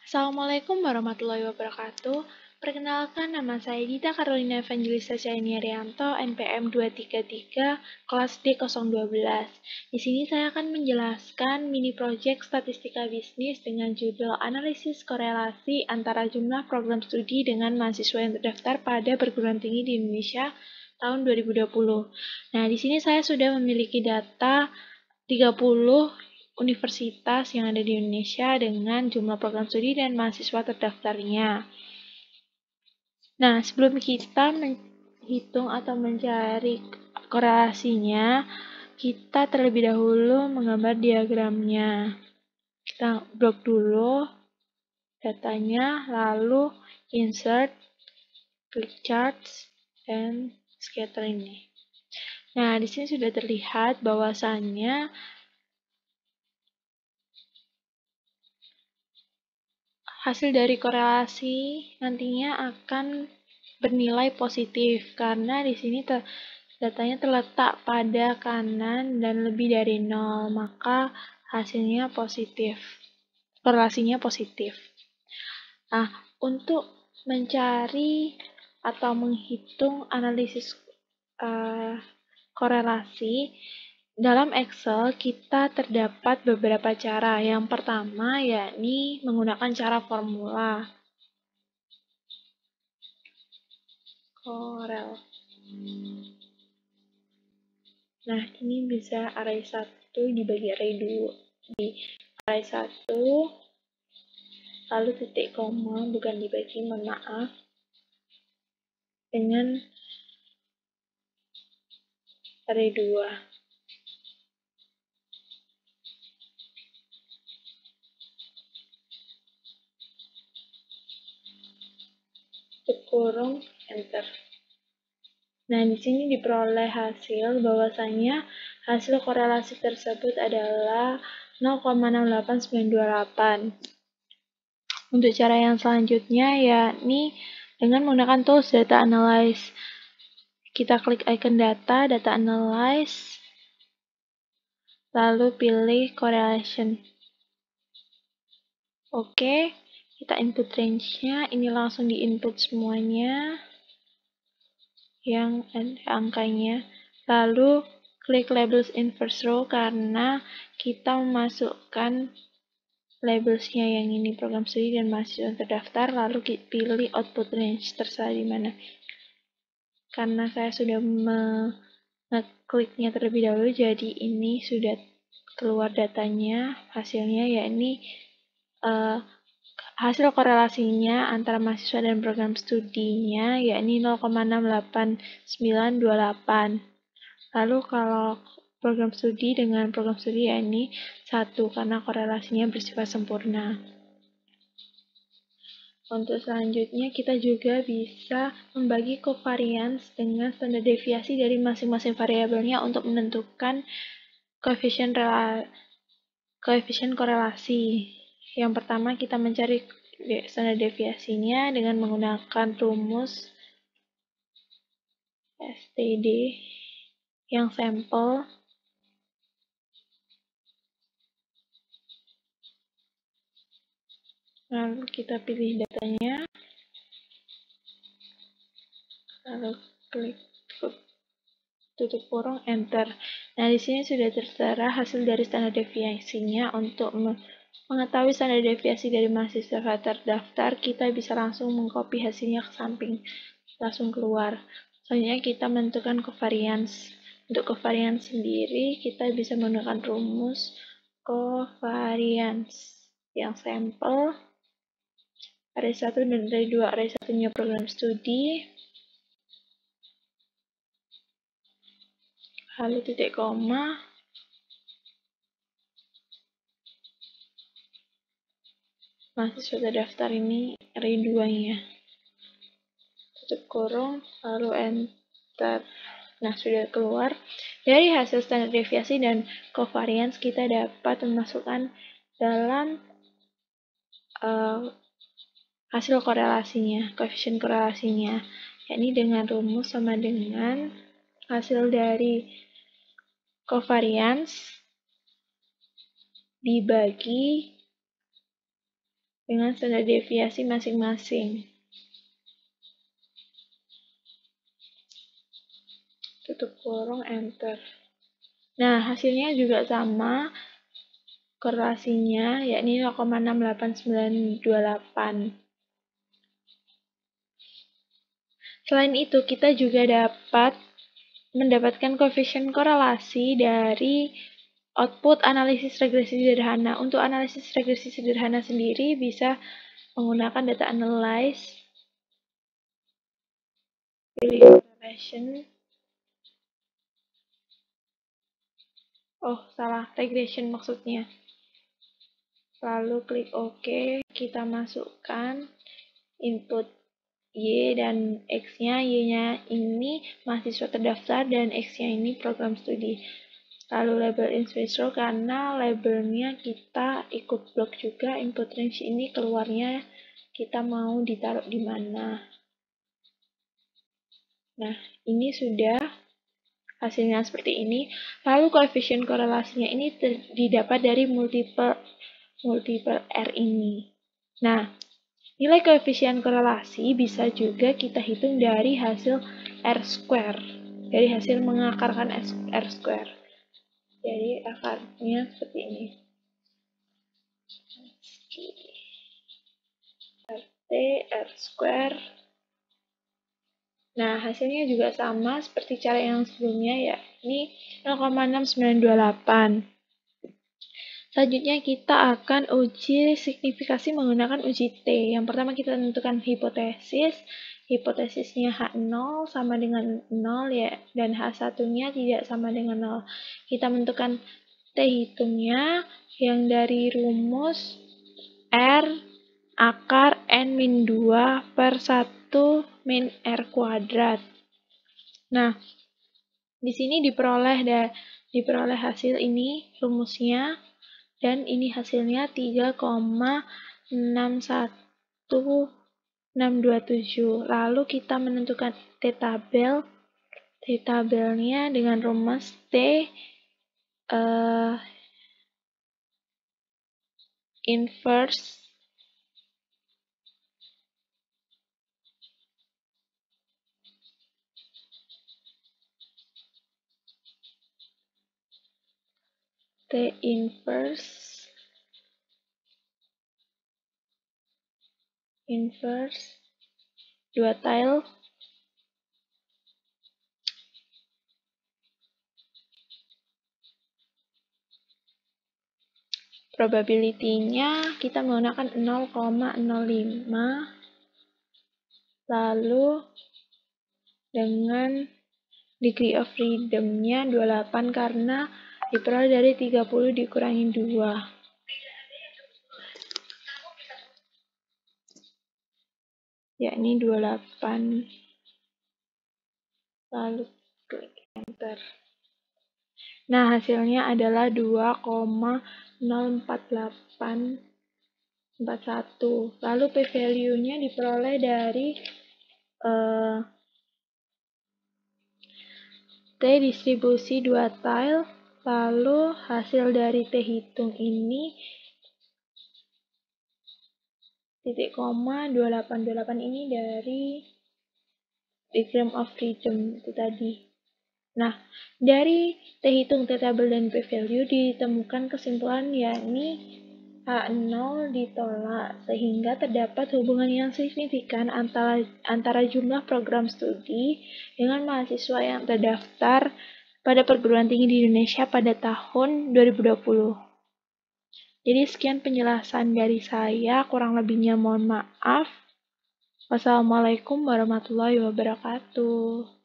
Assalamualaikum warahmatullahi wabarakatuh. Perkenalkan, nama saya Dita Carolina Evangelista Syahini Arianto, NPM 233, kelas D012. Di sini saya akan menjelaskan mini project statistika bisnis dengan judul Analisis Korelasi antara jumlah program studi dengan mahasiswa yang terdaftar pada perguruan tinggi di Indonesia tahun 2020. Nah, di sini saya sudah memiliki data 30 universitas yang ada di Indonesia dengan jumlah program studi dan mahasiswa terdaftarnya. Nah, sebelum kita menghitung atau mencari korelasinya, kita terlebih dahulu menggambar diagramnya. Kita blok dulu datanya, lalu insert, click charts, dan scatter ini. Nah, di sini sudah terlihat bahwasannya hasil dari korelasi nantinya akan bernilai positif karena di sini datanya terletak pada kanan dan lebih dari 0, maka hasilnya positif. Korelasinya positif. Nah, untuk mencari atau menghitung analisis korelasi, dalam Excel kita terdapat beberapa cara. Yang pertama yakni menggunakan cara formula. Korel. Nah, ini bisa array 1 dibagi array 2. Di array 1, lalu titik koma, bukan dibagi, mohon maaf. Dengan array 2. Kurung enter. Nah, di sini diperoleh hasil bahwasanya hasil korelasi tersebut adalah 0,68928. Untuk cara yang selanjutnya yakni dengan menggunakan tools data analyze. Kita klik icon data analyze, lalu pilih correlation. Oke. Kita input range-nya, ini langsung di-input semuanya yang ada angkanya. Lalu klik labels in first row karena kita memasukkan labelsnya yang ini program studi dan mahasiswa terdaftar, lalu pilih output range terserah di mana. Karena saya sudah mengekliknya terlebih dahulu, jadi ini sudah keluar datanya, hasilnya yakni hasil korelasinya antara mahasiswa dan program studinya yakni 0,68928. Lalu kalau program studi dengan program studi yakni 1 karena korelasinya bersifat sempurna. Untuk selanjutnya kita juga bisa membagi covariance dengan standar deviasi dari masing-masing variabelnya untuk menentukan koefisien korelasi. Yang pertama kita mencari standar deviasinya dengan menggunakan rumus STD yang sampel. Lalu kita pilih datanya, lalu klik tutup kurung enter. Nah, di sini sudah tertera hasil dari standar deviasinya. Untuk mengetahui standar deviasi dari mahasiswa terdaftar, kita bisa langsung mengcopy hasilnya ke samping, langsung keluar. Selanjutnya kita menentukan covariance. Untuk covariance sendiri, kita bisa menggunakan rumus covariance yang sampel, array 1 dan array 2. Array 1-nya program studi, lalu titik koma, mahasiswa terdaftar ini array 2-nya. Tutup kurung, lalu enter. Nah, sudah keluar. Dari hasil standar deviasi dan covariance, kita dapat memasukkan dalam hasil korelasinya, koefisien korelasinya, yakni dengan rumus sama dengan hasil dari covariance dibagi dengan standar deviasi masing-masing. Tutup kurung, enter. Nah, hasilnya juga sama, korelasinya yakni 0,68928. Selain itu, kita juga dapat mendapatkan koefisien korelasi dari output analisis regresi sederhana. Untuk analisis regresi sederhana sendiri bisa menggunakan data analyze, pilih regression. Oh, salah, regression maksudnya. Lalu klik OK, kita masukkan input Y dan X-nya. Y-nya ini mahasiswa terdaftar dan X-nya ini program studi. Lalu label in space row karena labelnya kita ikut blok juga. Input range ini keluarnya kita mau ditaruh di mana. Nah, ini sudah hasilnya seperti ini. Lalu koefisien korelasinya ini didapat dari multiple R ini. Nah, nilai koefisien korelasi bisa juga kita hitung dari hasil R-square, dari hasil mengakarkan R-square. Jadi akarnya seperti ini. RT, R-square. Nah, hasilnya juga sama seperti cara yang sebelumnya, yakni 0,6928. Selanjutnya kita akan uji signifikasi menggunakan uji T. Yang pertama kita tentukan hipotesis. Hipotesisnya H0 sama dengan 0 ya, dan H1-nya tidak sama dengan 0. Kita menentukan T hitungnya yang dari rumus R akar N-2 per 1 min R kuadrat. Nah, di sini diperoleh hasil ini rumusnya. Dan ini hasilnya 3,61627. Lalu kita menentukan T-tabel. T-tabelnya dengan rumus T inverse T inverse 2 tile probability-nya kita menggunakan 0,05, lalu dengan degree of freedom-nya 28 karena diperoleh dari 30 dikurangi 2. Yakni 28. Lalu klik enter. Nah, hasilnya adalah 2,04841. Lalu p-value-nya diperoleh dari T distribusi 2 tile, lalu hasil dari T hitung ini titik koma 2828 ini dari diagram of freedom itu tadi. Nah, dari T hitung, T-tabel, dan P-value ditemukan kesimpulan yakni H0 ditolak, sehingga terdapat hubungan yang signifikan antara jumlah program studi dengan mahasiswa yang terdaftar pada perguruan tinggi di Indonesia pada tahun 2020. Jadi sekian penjelasan dari saya, kurang lebihnya mohon maaf. Wassalamualaikum warahmatullahi wabarakatuh.